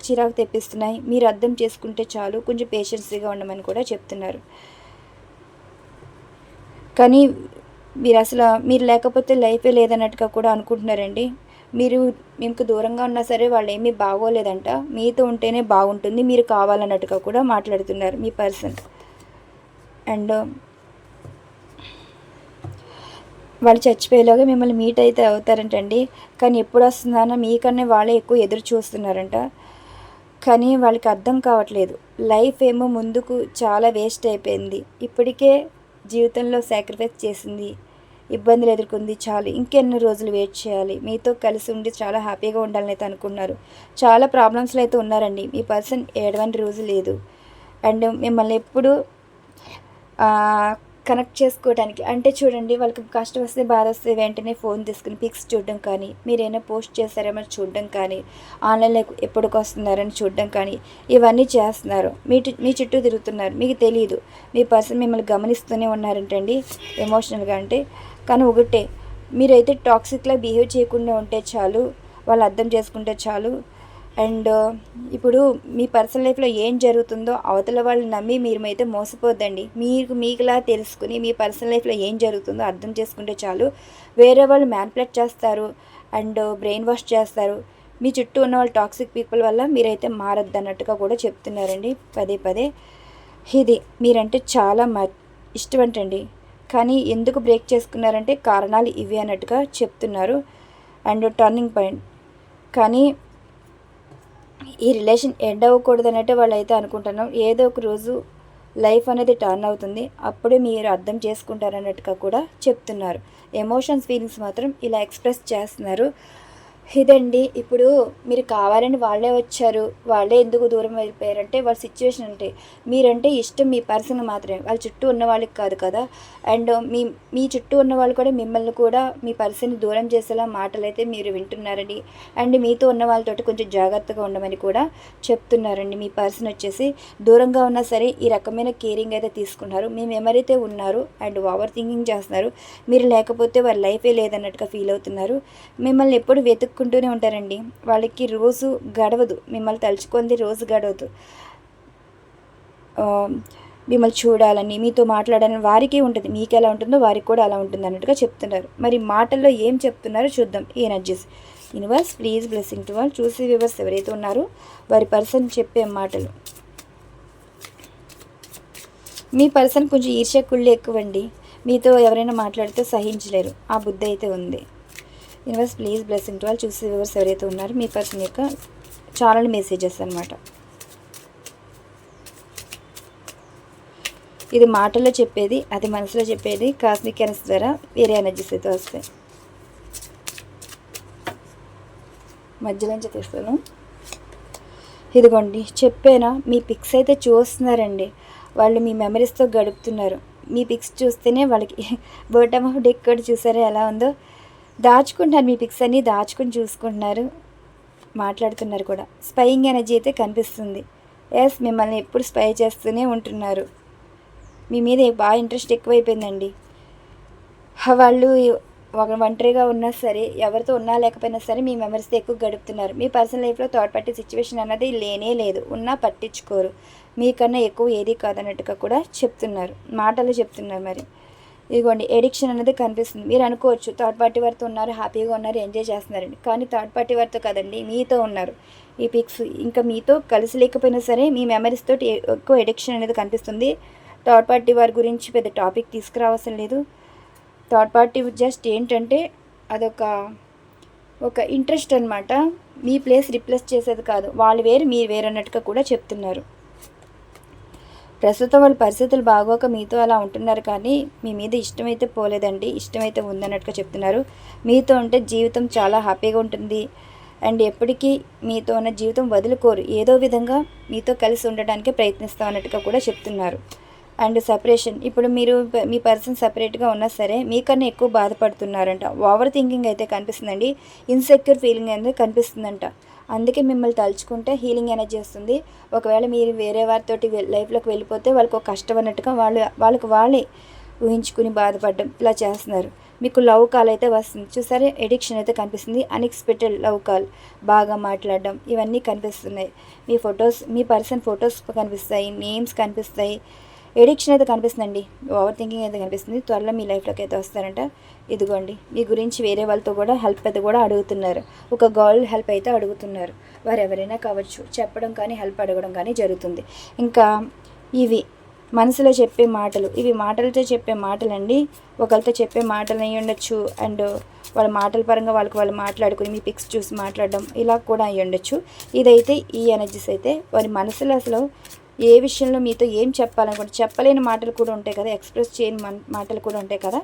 చిరాకు తెప్పిస్తున్నాయి. మీరు అర్థం చేసుకుంటే చాలు, కొంచెం పేషెన్సీగా ఉండమని కూడా చెప్తున్నారు. కానీ మీరు లేకపోతే లైఫే లేదన్నట్టుగా కూడా అనుకుంటున్నారండి. మీకు దూరంగా ఉన్నా సరే వాళ్ళు ఏమీ బాగోలేదంట, మీతో ఉంటేనే బాగుంటుంది, మీరు కావాలన్నట్టుగా కూడా మాట్లాడుతున్నారు మీ పర్సన్. అండ్ వాళ్ళు చచ్చిపోయేలాగా మిమ్మల్ని మీట్ అయితే అవుతారంటండి, కానీ ఎప్పుడు వస్తుందన్న మీకన్నా వాళ్ళే ఎక్కువ ఎదురు చూస్తున్నారంట. కానీ వాళ్ళకి అర్థం కావట్లేదు, లైఫ్ ఏమో ముందుకు చాలా వేస్ట్ అయిపోయింది, ఇప్పటికే జీవితంలో సాక్రిఫైస్ చేసింది, ఇబ్బందులు ఎదుర్కొంది, చాలు ఇంకెన్ని రోజులు వెయిట్ చేయాలి, మీతో కలిసి ఉండి చాలా హ్యాపీగా ఉండాలని అయితే అనుకున్నారు. చాలా ప్రాబ్లమ్స్లో అయితే ఉన్నారండి. మీ పర్సన్ ఏడవని రోజు లేదు. అండ్ మిమ్మల్ని ఎప్పుడు కనెక్ట్ చేసుకోవడానికి, అంటే చూడండి, వాళ్ళకి కష్టం వస్తే బాధ వస్తే వెంటనే ఫోన్ తీసుకుని పిక్స్ చూడడం కానీ, మీరైనా పోస్ట్ చేస్తారేమో చూడడం కానీ, ఆన్లైన్లో ఎప్పటికి వస్తున్నారని చూడడం కానీ ఇవన్నీ చేస్తున్నారు. మీ చుట్టూ తిరుగుతున్నారు. మీకు తెలియదు మీ పర్సన్ మిమ్మల్ని గమనిస్తూనే ఉన్నారంటండి ఎమోషనల్గా. అంటే కానీ ఒకటే, మీరైతే టాక్సిక్లా బిహేవ్ చేయకుండా ఉంటే చాలు, వాళ్ళు అర్థం చేసుకుంటే చాలు. అండ్ ఇప్పుడు మీ పర్సనల్ లైఫ్లో ఏం జరుగుతుందో అవతల వాళ్ళు నమ్మి మీరైతే మోసపోద్దండి. మీకులా తెలుసుకుని మీ పర్సనల్ లైఫ్లో ఏం జరుగుతుందో అర్థం చేసుకుంటే చాలు. వేరే వాళ్ళు మ్యానిపులేట్ చేస్తారు అండ్ బ్రెయిన్ వాష్ చేస్తారు. మీ చుట్టూ ఉన్న వాళ్ళు టాక్సిక్ పీపుల్ వల్ల మీరైతే మారద్దు అన్నట్టుగా కూడా చెప్తున్నారండి పదే. ఇది మీరంటే చాలా ఇష్టమంటండి, కానీ ఎందుకు బ్రేక్ చేసుకున్నారంటే కారణాలు ఇవి అన్నట్టుగా చెప్తున్నారు. అండ్ టర్నింగ్ పాయింట్, కానీ ఈ రిలేషన్ ఎండ్ అవ్వకూడదు అన్నట్టు వాళ్ళు అయితే అనుకుంటున్నాం. ఏదో ఒక రోజు లైఫ్ అనేది టర్న్ అవుతుంది, అప్పుడే మీరు అర్థం చేసుకుంటారన్నట్టుగా కూడా చెప్తున్నారు. ఎమోషన్స్, ఫీలింగ్స్ మాత్రం ఇలా ఎక్స్ప్రెస్ చేస్తున్నారు. ఇదండి. ఇప్పుడు మీరు కావాలని వాళ్ళే వచ్చారు, వాళ్ళే ఎందుకు దూరం వెళ్ళిపోయారంటే వాళ్ళ సిచ్యువేషన్ అంటే, మీరంటే ఇష్టం మీ పర్సన్ మాత్రమే, వాళ్ళ చుట్టూ ఉన్న వాళ్ళకి కాదు కదా. అండ్ మీ చుట్టూ ఉన్న వాళ్ళు కూడా మిమ్మల్ని కూడా మీ పర్సన్ని దూరం చేసేలా మాటలు అయితే మీరు వింటున్నారండి. అండ్ మీతో ఉన్న వాళ్ళతోటి కొంచెం జాగ్రత్తగా ఉండమని కూడా చెప్తున్నారండి. మీ పర్సన్ వచ్చేసి దూరంగా ఉన్నా సరే ఈ రకమైన కేరింగ్ అయితే తీసుకున్నారు. మేము ఎవరైతే ఉన్నారు అండ్ ఓవర్ థింకింగ్ చేస్తున్నారు, మీరు లేకపోతే వాళ్ళ లైఫే లేదన్నట్టుగా ఫీల్ అవుతున్నారు. మిమ్మల్ని ఎప్పుడు వెతుక్కుంటూనే ఉంటారండి. వాళ్ళకి రోజు గడవదు, మిమ్మల్ని తలుచుకుంది రోజు గడవదు. మిమ్మల్ని చూడాలని, మీతో మాట్లాడాలని వారికి ఉంటుంది. మీకు ఎలా ఉంటుందో వారికి కూడా అలా ఉంటుంది అన్నట్టుగా చెప్తున్నారు. మరి మాటల్లో ఏం చెప్తున్నారో చూద్దాం. ఈ energies universe please blessing to all. చూసి వ్యూవర్స్ ఎవరైతే ఉన్నారో వారి పర్సన్ చెప్పే మాటలు. మీ పర్సన్ కొంచెం ఈర్ష్య కుళ్ళు ఎక్కువండి. మీతో ఎవరైనా మాట్లాడితే సహించలేరు, ఆ బుద్ధి అయితే ఉంది. Universe please blessing to all. చూసి వ్యూవర్స్ ఎవరైతే ఉన్నారో మీ పర్సన్ యొక్క ఛానల్ మెసేజెస్ అనమాట. ఇది మాటల్లో చెప్పేది, అది మనసులో చెప్పేది. కాస్మిక్ ఎనర్జీస్ ద్వారా వేరే ఎనర్జీస్ అయితే వస్తాయి. మధ్యలోంచి తీస్తాను. ఇదిగోండి చెప్పానా, మీ పిక్స్ అయితే చూస్తున్నారండి. వాళ్ళు మీ మెమరీస్తో గడుపుతున్నారు. మీ పిక్స్ చూస్తేనే వాళ్ళకి బోటమ్ ఆఫ్ డెక్ కూడా చూసారా ఎలా ఉందో. దాచుకుంటున్నారు, మీ పిక్స్ అన్నీ దాచుకుని చూసుకుంటున్నారు, మాట్లాడుతున్నారు కూడా. స్పైయింగ్ ఎనర్జీ అయితే కనిపిస్తుంది. ఎస్, మిమ్మల్ని ఎప్పుడు స్పై చేస్తూనే ఉంటున్నారు. మీ మీద బాగా ఇంట్రెస్ట్ ఎక్కువైపోయిందండి. వాళ్ళు ఒంటరిగా ఉన్నా సరే, ఎవరితో ఉన్నా లేకపోయినా సరే మీ మెమరీస్తో ఎక్కువ గడుపుతున్నారు. మీ పర్సనల్ లైఫ్లో థర్డ్ పార్టీ సిచ్యువేషన్ అన్నది లేనే లేదు, ఉన్నా పట్టించుకోరు. మీకన్నా ఎక్కువ ఏది కాదన్నట్టుగా కూడా చెప్తున్నారు, మాటలు చెప్తున్నారు. మరి ఇదిగోండి, ఎడిక్షన్ అనేది కనిపిస్తుంది. మీరు అనుకోవచ్చు థర్డ్ పార్టీ వారితో ఉన్నారు, హ్యాపీగా ఉన్నారు, ఎంజాయ్ చేస్తున్నారండి. కానీ థర్డ్ పార్టీ వారితో కదండి, మీతో ఉన్నారు. ఈ పిక్స్ ఇంకా మీతో కలిసి లేకపోయినా సరే మీ మెమరీస్ తోటి ఎక్కువ ఎడిక్షన్ అనేది కనిపిస్తుంది. థర్డ్ పార్టీ వారి గురించి పెద్ద టాపిక్ తీసుకురావాల్సిన లేదు. థర్డ్ పార్టీ జస్ట్ ఏంటంటే అదొక ఇంట్రెస్ట్ అనమాట. మీ ప్లేస్ రిప్లేస్ చేసేది కాదు, వాళ్ళు వేరు మీరు వేరు అన్నట్టుగా కూడా చెప్తున్నారు. ప్రస్తుతం వాళ్ళ పరిస్థితులు బాగోక మీతో అలా ఉంటున్నారు, కానీ మీ మీద ఇష్టమైతే పోలేదండి, ఇష్టమైతే ఉందన్నట్టుగా చెప్తున్నారు. మీతో ఉంటే జీవితం చాలా హ్యాపీగా ఉంటుంది అండ్ ఎప్పటికీ మీతో ఉన్న జీవితం వదులుకోరు, ఏదో విధంగా మీతో కలిసి ఉండడానికి ప్రయత్నిస్తాం అన్నట్టుగా కూడా చెప్తున్నారు. అండ్ సెపరేషన్, ఇప్పుడు మీరు మీ పర్సన్ సపరేట్గా ఉన్నా సరే మీకన్నా ఎక్కువ బాధపడుతున్నారంట. ఓవర్ థింకింగ్ అయితే కనిపిస్తుందండి, ఇన్సెక్యూర్ ఫీలింగ్ అనేది కనిపిస్తుందంట. అందుకే మిమ్మల్ని తలుచుకుంటే హీలింగ్ ఎనర్జీ వస్తుంది. ఒకవేళ మీరు వేరే వారితోటి లైఫ్లోకి వెళ్ళిపోతే వాళ్ళకి ఒక కష్టం అన్నట్టుగా వాళ్ళకి వాళ్ళే ఊహించుకుని బాధపడడం ఇలా చేస్తున్నారు. మీకు లవ్ కాల్ అయితే వస్తుంది చూసారే, ఎడిక్షన్ అయితే కనిపిస్తుంది. అన్ఎక్స్పెక్టెడ్ లవ్ కాల్, బాగా మాట్లాడడం, ఇవన్నీ కనిపిస్తున్నాయి. మీ ఫొటోస్, మీ పర్సన్ ఫొటోస్ కనిపిస్తాయి, నేమ్స్ కనిపిస్తాయి. ఎడిక్షన్ అయితే కనిపిస్తుందండి, ఓవర్ థింకింగ్ అయితే కనిపిస్తుంది. త్వరలో మీ లైఫ్లోకి అయితే వస్తారంట. ఇదిగోండి, మీ గురించి వేరే వాళ్ళతో కూడా హెల్ప్ అయితే కూడా అడుగుతున్నారు. ఒక గర్ల్ హెల్ప్ అయితే అడుగుతున్నారు, వారు ఎవరైనా కావచ్చు. చెప్పడం కానీ హెల్ప్ అడగడం కానీ జరుగుతుంది. ఇంకా ఇవి మనసులో చెప్పే మాటలు, ఇవి మాటలతో చెప్పే మాటలండి. ఒకరితో చెప్పే మాటలు అయ్యి ఉండొచ్చు, అండ్ వాళ్ళ మాటల పరంగా వాళ్ళు మాట్లాడుకుని మీ పిక్స్ చూసి మాట్లాడడం ఇలా కూడా అయ్యి ఉండొచ్చు. ఇదైతే ఈ ఎనర్జీస్ అయితే వారి మనసులో అసలు ఏ విషయంలో మీతో ఏం చెప్పాలనుకుంటే చెప్పలేని మాటలు కూడా ఉంటాయి కదా, ఎక్స్ప్రెస్ చేయని మాటలు కూడా ఉంటాయి కదా.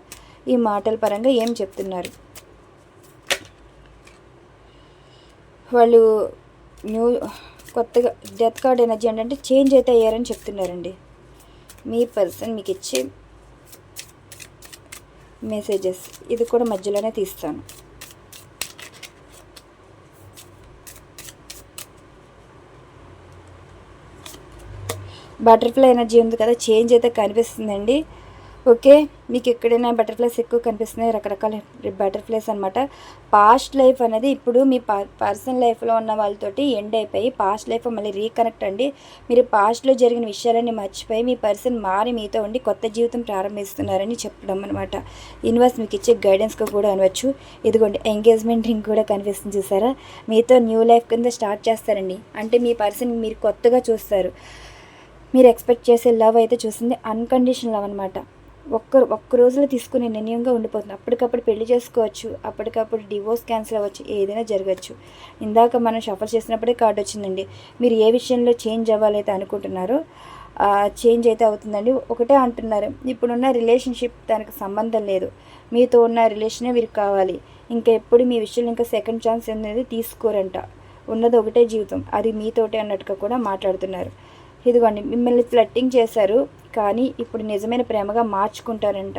ఈ మాటల పరంగా ఏం చెప్తున్నారు వాళ్ళు? కొత్తగా డెత్ కార్డ్ ఎనర్జీ అంటే చేంజ్ అయితే అయ్యారని చెప్తున్నారండి. మీ పర్సన్ మీకు ఇచ్చే మెసేజెస్, ఇది కూడా మధ్యలోనే తీస్తాను. బటర్ఫ్లై ఎనర్జీ ఉంది కదా, చేంజ్ అయితే కనిపిస్తుందండి. ఓకే, మీకు ఎక్కడైనా బటర్ఫ్లైస్ ఎక్కువ కనిపిస్తున్నాయి, రకరకాల బటర్ఫ్లైస్ అనమాట. పాస్ట్ లైఫ్ అనేది ఇప్పుడు మీ పర్సనల్ లైఫ్లో ఉన్న వాళ్ళతోటి ఎండ్ అయిపోయి పాస్ట్ లైఫ్ మళ్ళీ రీకనెక్ట్ అండి. మీరు పాస్ట్లో జరిగిన విషయాలన్నీ మర్చిపోయి మీ పర్సన్ మారి మీతో ఉండి కొత్త జీవితం ప్రారంభిస్తున్నారని చెప్పడం అనమాట. యూనివర్స్ మీకు ఇచ్చే గైడెన్స్గా కూడా అనవచ్చు. ఇదిగోండి, ఎంగేజ్మెంట్ రింగ్ కూడా కనిపిస్తుంది చూసారా. మీతో న్యూ లైఫ్ కింద స్టార్ట్ చేస్తారండి. అంటే మీ పర్సన్ మీరు కొత్తగా చూస్తారు. మీరు ఎక్స్పెక్ట్ చేసే లవ్ అయితే చూసింది అన్కండిషనల్ లవ్ అనమాట. ఒక్క రోజులో తీసుకునే నిర్ణయంగా ఉండిపోతుంది. అప్పటికప్పుడు పెళ్లి చేసుకోవచ్చు, అప్పటికప్పుడు డివోర్స్ క్యాన్సిల్ అవ్వచ్చు, ఏదైనా జరగచ్చు. ఇందాక మనం షఫర్ చేసినప్పుడే కార్డు వచ్చిందండి. మీరు ఏ విషయంలో చేంజ్ అవ్వాలైతే అనుకుంటున్నారో చేంజ్ అయితే అవుతుందండి. ఒకటే అంటున్నారు, ఇప్పుడున్న రిలేషన్షిప్ దానికి సంబంధం లేదు, మీతో ఉన్న రిలేషనే వీరికి కావాలి. ఇంకా ఎప్పుడు మీ విషయంలో ఇంకా సెకండ్ ఛాన్స్ అనేది తీసుకోరంట. ఉన్నది ఒకటే జీవితం, అది మీతోటే అన్నట్టుగా కూడా మాట్లాడుతున్నారు. ఇదిగోండి, మిమ్మల్ని ఫ్లట్టింగ్ చేశారు, కానీ ఇప్పుడు నిజమైన ప్రేమగా మార్చుకుంటారంట.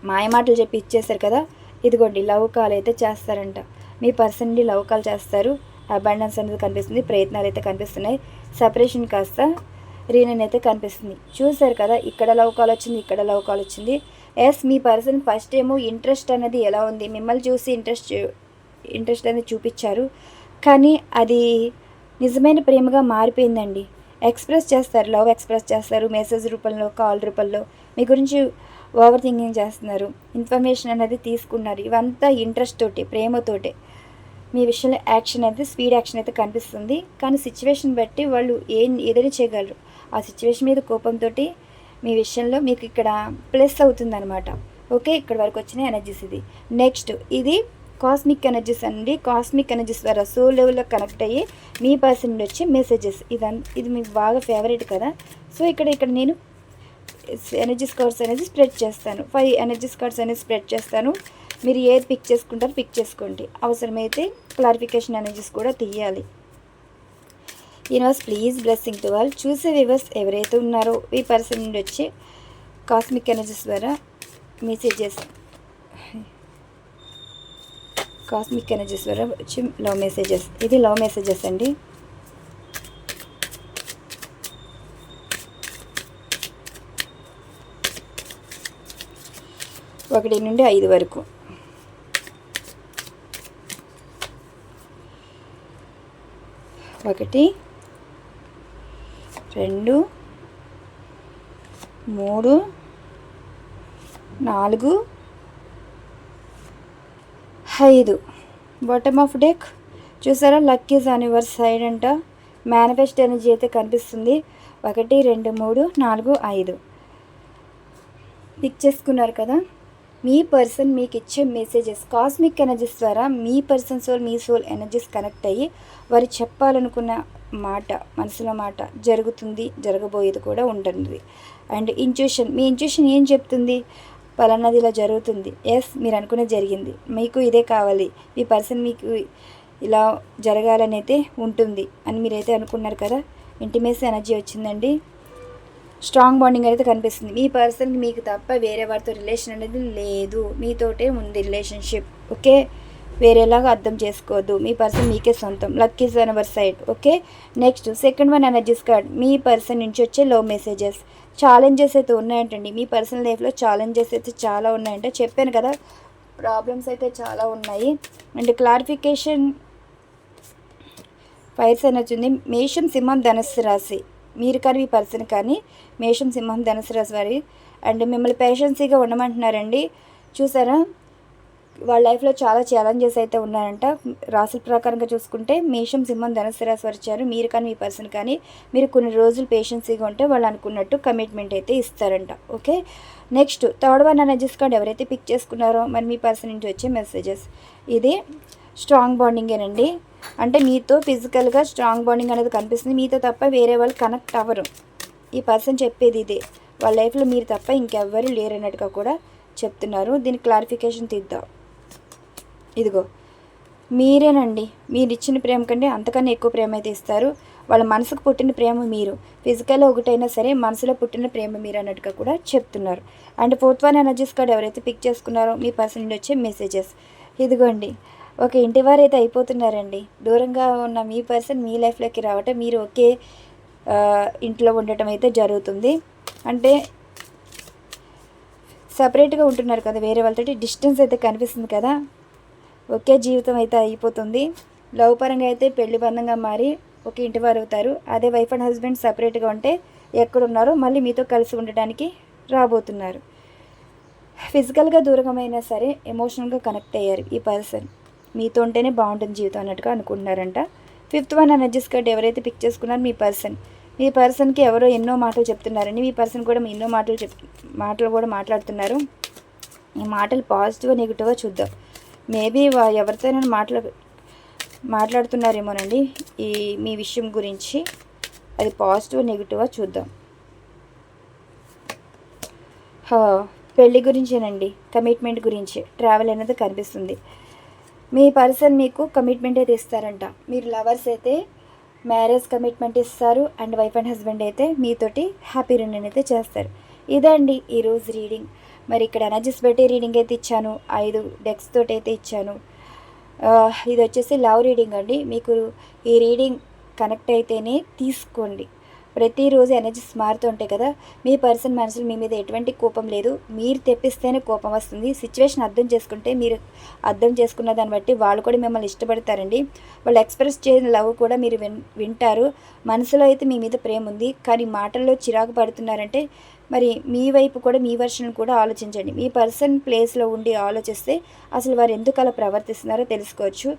మాయమాటలు చెప్పి ఇచ్చేస్తారు కదా, ఇదిగోండి లవ్ కాల్ అయితే చేస్తారంట. మీ పర్సన్ని లవ్ కాల్ చేస్తారు. అబాండెన్స్ అనేది కనిపిస్తుంది, ప్రయత్నాలు అయితే కనిపిస్తున్నాయి. సెపరేషన్ కాస్త రీనన్ అయితే కనిపిస్తుంది. చూసారు కదా, ఇక్కడ లవ్ కాల్ వచ్చింది, ఇక్కడ లవ్ కాల్ వచ్చింది. ఎస్, మీ పర్సన్ ఫస్ట్ ఏమో ఇంట్రెస్ట్ అనేది ఎలా ఉంది, మిమ్మల్ని చూసి ఇంట్రెస్ట్ అనేది చూపించారు, కానీ అది నిజమైన ప్రేమగా మారిపోయిందండి. ఎక్స్ప్రెస్ చేస్తారు, లవ్ ఎక్స్ప్రెస్ చేస్తారు, మెసేజ్ రూపంలో, కాల్ రూపంలో మీ గురించి ఓవర్ థింకింగ్ చేస్తున్నారు, ఇన్ఫర్మేషన్ అనేది తీసుకున్నారు. ఇవంతా ఇంట్రెస్ట్ తోటి, ప్రేమతోటి మీ విషయంలో యాక్షన్ అయితే, స్పీడ్ యాక్షన్ అయితే కనిపిస్తుంది. కానీ సిచ్యువేషన్ బట్టి వాళ్ళు ఏదైనా చేయగలరు. ఆ సిచ్యువేషన్ మీద కోపంతో మీ విషయంలో మీకు ఇక్కడ ప్లస్ అవుతుందన్నమాట. ఓకే, ఇక్కడ వరకు వచ్చిన ఎనర్జీస్ ఇది. నెక్స్ట్ ఇది కాస్మిక్ ఎనర్జీస్ అండి. కాస్మిక్ ఎనర్జీస్ ద్వారా సోల్ లెవెల్లో కనెక్ట్ అయ్యి మీ పర్సన్ నుండి వచ్చే మెసేజెస్, ఇది మీకు బాగా ఫేవరెట్ కదా. సో ఇక్కడ నేను ఎనర్జీస్ కార్డ్స్ అనేది స్ప్రెడ్ చేస్తాను. 5 ఎనర్జీస్ కార్డ్స్ అనేది స్ప్రెడ్ చేస్తాను. మీరు ఏది పిక్ చేసుకుంటారో పిక్ చేసుకోండి. అవసరమైతే క్లారిఫికేషన్ ఎనర్జీస్ కూడా తీయాలి. Universe please blessing to all. చూసే వ్యూవర్స్ ఎవరైతే ఉన్నారో ఈ పర్సన్ నుండి వచ్చి కాస్మిక్ ఎనర్జీస్ ద్వారా మెసేజెస్, కాస్మిక్ ఎనర్జీస్ ద్వారా వచ్చి లవ్ మెసేజెస్. ఇది లవ్ మెసేజెస్ అండి. ఒకటి నుండి 5 వరకు. ఒకటి, 2, 3, 4, 5. బాటమ్ ఆఫ్ డెక్ చూసారా, luck is on your side అంట. మేనిఫెస్ట్ ఎనర్జీ అయితే కనిపిస్తుంది. 1, 2, 3, 4, 5 పిక్ చేసుకున్నారు కదా. మీ పర్సన్ మీకు ఇచ్చే మెసేజెస్ కాస్మిక్ ఎనర్జీస్ ద్వారా మీ పర్సన్ సోల్, మీ సోల్ ఎనర్జీస్ కనెక్ట్ అయ్యి వారు చెప్పాలనుకున్న మాట, మనసులో మాట జరుగుతుంది, జరగబోయేది కూడా ఉంటుంది. అండ్ ఇంట్యూషన్, మీ ఇంట్యూషన్ ఏం చెప్తుంది? పలానాది ఇలా జరుగుతుంది, ఎస్ మీరు అనుకునే జరిగింది, మీకు ఇదే కావాలి, ఈ పర్సన్ మీకు ఇలా జరగాలని అయితే ఉంటుంది అని మీరైతే అనుకున్నారు కదా. ఇంటిమేసీ ఎనర్జీ వచ్చిందండి. స్ట్రాంగ్ బాండింగ్ అయితే కనిపిస్తుంది. మీ పర్సన్కి మీకు తప్ప వేరే వారితో రిలేషన్ అనేది లేదు, మీతోటే ఉంది రిలేషన్షిప్. ఓకే, వేరేలాగా అర్థం చేసుకోవద్దు. మీ పర్సన్ మీకే సొంతం. Luck is on your side. Okay, next second one energies card. Me person నుంచి వచ్చే లవ్ మెసేజెస్. ఛాలెంజెస్ అయితే ఉన్నాయంటండి. మీ పర్సనల్ లైఫ్లో ఛాలెంజెస్ అయితే చాలా ఉన్నాయంటే చెప్పాను కదా, ప్రాబ్లమ్స్ అయితే చాలా ఉన్నాయి. అండ్ క్లారిఫికేషన్, ఫైర్స్ ఎనర్జీ ఉంది. మేషం, సింహం, ధనుస్సు రాశి. మీరు కానీ మీ పర్సన్ కానీ మేషం, సింహం, ధనుసు రాశి వారి. అండ్ మిమ్మల్ని పేషెన్సీగా ఉండమంటున్నారండి. చూసారా, వాళ్ళ లైఫ్లో చాలా ఛాలెంజెస్ అయితే ఉన్నారంట. రాశుల ప్రకారంగా చూసుకుంటే మేషం, సింహం, ధనుసు రాశి వారు ఇచ్చారు. మీరు కానీ మీ పర్సన్ కానీ మీరు కొన్ని రోజులు పేషెన్సీగా ఉంటే వాళ్ళు అనుకున్నట్టు కమిట్మెంట్ అయితే ఇస్తారంట. Okay, next third one energies card ఎవరైతే పిక్ చేసుకున్నారో మరి మీ పర్సన్ నుంచి వచ్చే మెసేజెస్. ఇది స్ట్రాంగ్ బాండింగేనండి. అంటే మీతో ఫిజికల్గా స్ట్రాంగ్ బాండింగ్ అనేది కనిపిస్తుంది. మీతో తప్ప వేరే వాళ్ళు కనెక్ట్ అవ్వరు. ఈ పర్సన్ చెప్పేది ఇదే, వాళ్ళ లైఫ్లో మీరు తప్ప ఇంకెవ్వరు లేరన్నట్టుగా కూడా చెప్తున్నారు. దీని క్లారిఫికేషన్ తీద్దాం. ఇదిగో మీరేనండి, మీరు ఇచ్చిన ప్రేమ కంటే అంతకన్నా ఎక్కువ ప్రేమ అయితే ఇస్తారు. వాళ్ళ మనసుకు పుట్టిన ప్రేమ మీరు, ఫిజికల్గా ఒకటైనా సరే మనసులో పుట్టిన ప్రేమ మీరు అన్నట్టుగా కూడా చెప్తున్నారు. And fourth one energies card ఎవరైతే పిక్ చేసుకున్నారో మీ పర్సన్ నుండి వచ్చే మెసేజెస్. ఇదిగోండి, ఒక ఇంటి వారైతే అయిపోతున్నారండి. దూరంగా ఉన్న మీ పర్సన్ మీ లైఫ్లోకి రావటం, మీరు ఒకే ఇంట్లో ఉండటం అయితే జరుగుతుంది. అంటే సపరేట్గా ఉంటున్నారు కదా వేరే వాళ్ళతోటి, డిస్టెన్స్ అయితే కనిపిస్తుంది కదా. ఒకే జీవితం అయితే అయిపోతుంది. లవ్ పరంగా అయితే పెళ్లి బంధంగా మారి ఒక ఇంటి వారు అవుతారు. అదే వైఫ్ అండ్ హస్బెండ్ సపరేట్గా ఉంటే ఎక్కడున్నారో మళ్ళీ మీతో కలిసి ఉండడానికి రాబోతున్నారు. ఫిజికల్గా దూరమైనా సరే ఎమోషనల్గా కనెక్ట్ అయ్యారు ఈ పర్సన్. మీతో ఉంటేనే బాగుంటుంది జీవితం అన్నట్టుగా అనుకుంటున్నారంట. ఫిఫ్త్ వన్ ఎనర్జీస్ కార్డ్ ఎవరైతే పిక్ చేసుకున్నారో మీ పర్సన్కి ఎవరో ఎన్నో మాటలు చెప్తున్నారండి. మీ పర్సన్ కూడా ఎన్నో మాటలు కూడా మాట్లాడుతున్నారు. ఈ మాటలు పాజిటివ్ నెగిటివ్గా చూద్దాం. మేబీ ఎవరితోనైనా మాట్లాడుతున్నారేమోనండి ఈ మీ విషయం గురించి. అది పాజిటివ్ నెగిటివ్గా చూద్దాం. పెళ్ళి గురించేనండి, కమిట్మెంట్ గురించి, ట్రావెల్ అనేది కనిపిస్తుంది. మీ పర్సన్ మీకు కమిట్మెంట్ అయితే ఇస్తారంట. మీరు లవర్స్ అయితే మ్యారేజ్ కమిట్మెంట్ ఇస్తారు. అండ్ వైఫ్ అండ్ హస్బెండ్ అయితే మీతోటి హ్యాపీ రియూనియన్ అయితే చేస్తారు. ఇదండి ఈరోజు రీడింగ్. మరి ఇక్కడ ఎనర్జీస్ బట్టి రీడింగ్ అయితే ఇచ్చాను. 5 డెక్స్ తోటి అయితే ఇచ్చాను. ఇది వచ్చేసి లవ్ రీడింగ్ అండి. మీకు ఈ రీడింగ్ కనెక్ట్ అయితేనే తీసుకోండి. ప్రతిరోజు ఎనర్జీస్ మారుతూ ఉంటాయి కదా. మీ పర్సన్ మనసులో మీ మీద ఎటువంటి కోపం లేదు. మీరు తెప్పిస్తేనే కోపం వస్తుంది. సిచ్యువేషన్ అర్థం చేసుకుంటే, మీరు అర్థం చేసుకున్న దాన్ని బట్టి వాళ్ళు కూడా మిమ్మల్ని ఇష్టపడతారండి. వాళ్ళు ఎక్స్ప్రెస్ చేసిన లవ్ కూడా మీరు వింటారు. మనసులో అయితే మీ మీద ప్రేమ ఉంది, కానీ మాటల్లో చిరాకు పడుతున్నారంటే మరి మీ వైపు కూడా మీ వర్షన్ కూడా ఆలోచించండి. మీ పర్సన్ ప్లేస్లో ఉండి ఆలోచిస్తే అసలు వారు ఎందుకు అలా ప్రవర్తిస్తున్నారో తెలుసుకోవచ్చు.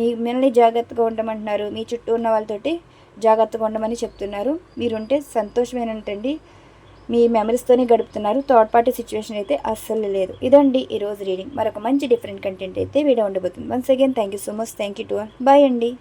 మిమ్మల్ని జాగ్రత్తగా ఉండమంటున్నారు. మీ చుట్టూ ఉన్న వాళ్ళతోటి జాగ్రత్తగా ఉండమని చెప్తున్నారు. మీరుంటే సంతోషమేనంటండి. మీ మెమరీస్తోనే గడుపుతున్నారు. థర్డ్ పార్టీ సిచ్యువేషన్ అయితే అస్సలు లేదు. ఇదండి ఈరోజు రీడింగ్. మరొక మంచి డిఫరెంట్ కంటెంట్ అయితే వీడియో ఉండబోతుంది. Once again thank you so much. Thank you to all. Bye అండి.